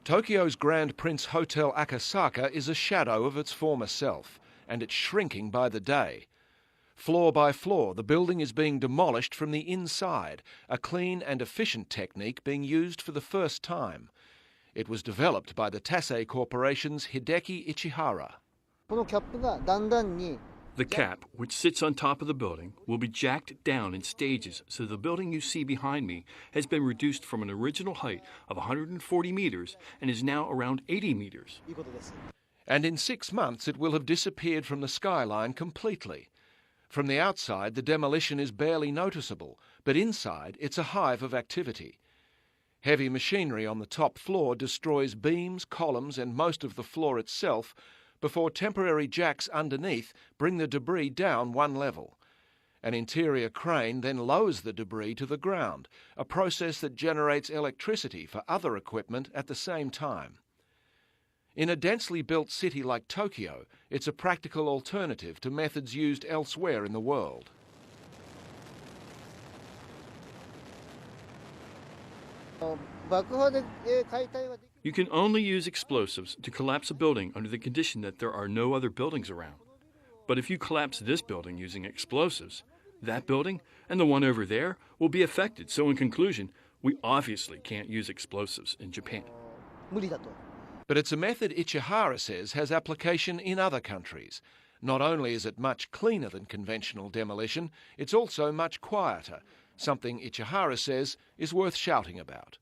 Tokyo's Grand Prince Hotel Akasaka is a shadow of its former self, and it's shrinking by the day. Floor by floor, the building is being demolished from the inside, a clean and efficient technique being used for the first time. It was developed by the Taisei Corporation's Hideki Ichihara. このキャップがだんだんに The cap, which sits on top of the building, will be jacked down in stages so the building you see behind me has been reduced from an original height of 140 meters and is now around 80 meters. いいことです。 And in 6 months it will have disappeared from the skyline completely. From the outside, the demolition is barely noticeable, but inside it's a hive of activity. Heavy machinery on the top floor destroys beams, columns and most of the floor itself before temporary jacks underneath bring the debris down one level. An interior crane then lowers the debris to the ground, a process that generates electricity for other equipment at the same time. In a densely built city like Tokyo, it's a practical alternative to methods used elsewhere in the world. You can only use explosives to collapse a building under the condition that there are no other buildings around. But if you collapse this building using explosives, that building and the one over there will be affected. So in conclusion, we obviously can't use explosives in Japan. 無理だと。 But it's a method Ichihara says has application in other countries. Not only is it much cleaner than conventional demolition, it's also much quieter, something Ichihara says is worth shouting about.